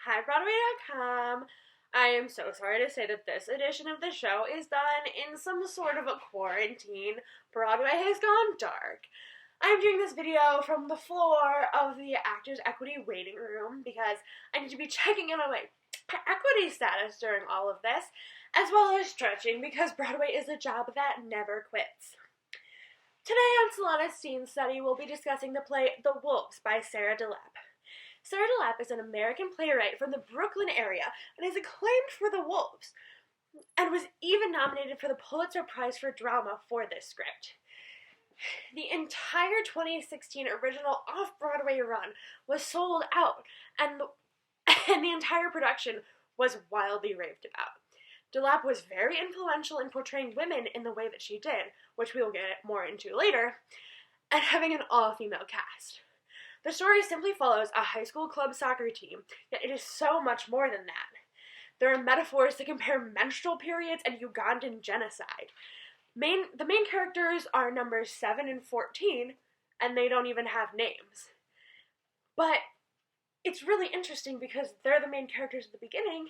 Hi, Broadway.com. I am so sorry to say that this edition of the show is done in some sort of a quarantine. Broadway has gone dark. I'm doing this video from the floor of the Actors Equity waiting room because I need to be checking in on my equity status during all of this, as well as stretching because Broadway is a job that never quits. Today on Solana's Scene Study, we'll be discussing the play The Wolves by Sarah DeLappe. Sarah DeLappe is an American playwright from the Brooklyn area and is acclaimed for The Wolves, and was even nominated for the Pulitzer Prize for Drama for this script. The entire 2016 original off-Broadway run was sold out, and the entire production was wildly raved about. DeLappe was very influential in portraying women in the way that she did, which we'll get more into later, and having an all-female cast. The story simply follows a high school club soccer team, yet it is so much more than that. There are metaphors that compare menstrual periods and Ugandan genocide. The main characters are numbers 7 and 14, and they don't even have names. But it's really interesting because they're the main characters at the beginning,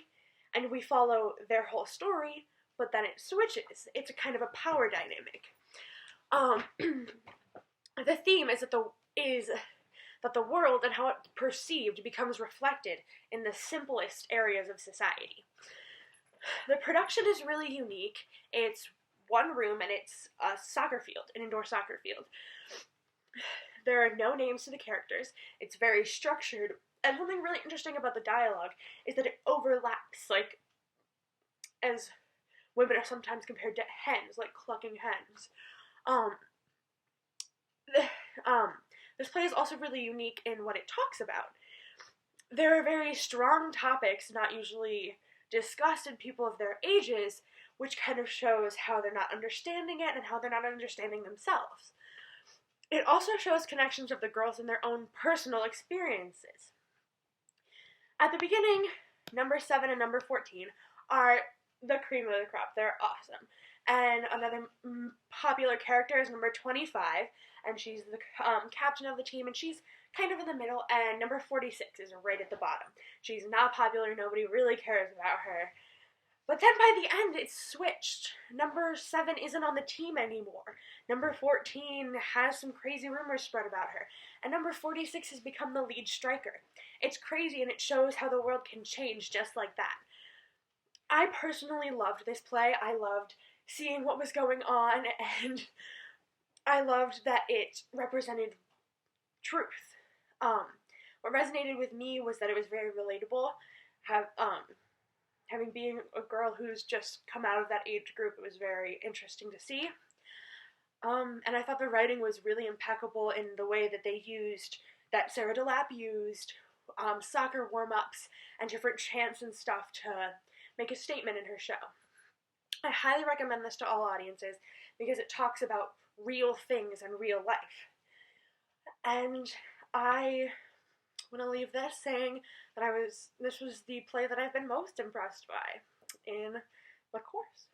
and we follow their whole story, but then it switches. It's a kind of a power dynamic. The theme is that the world and how it's perceived becomes reflected in the simplest areas of society. The production is really unique. It's one room and it's a soccer field, an indoor soccer field. There are no names to the characters. It's very structured, and something really interesting about the dialogue is that it overlaps, like, as women are sometimes compared to hens, like clucking hens. This play is also really unique in what it talks about. There are very strong topics not usually discussed in people of their ages, which kind of shows how they're not understanding it and how they're not understanding themselves. It also shows connections of the girls in their own personal experiences. At the beginning, number 7 and number 14 are the cream of the crop. They're awesome. And another popular character is number 25, and she's the captain of the team, and she's kind of in the middle, and number 46 is right at the bottom. She's not popular, nobody really cares about her. But then by the end, it's switched. Number 7 isn't on the team anymore. Number 14 has some crazy rumors spread about her, and number 46 has become the lead striker. It's crazy, and it shows how the world can change just like that. I personally loved this play. I loved seeing what was going on, and I loved that it represented truth. What resonated with me was that it was very relatable. Having being a girl who's just come out of that age group, it was very interesting to see. And I thought the writing was really impeccable in the way that Sarah DeLappe used soccer warm-ups and different chants and stuff to make a statement in her show. I highly recommend this to all audiences because it talks about real things and real life. And I want to leave this saying that this was the play that I've been most impressed by in the course.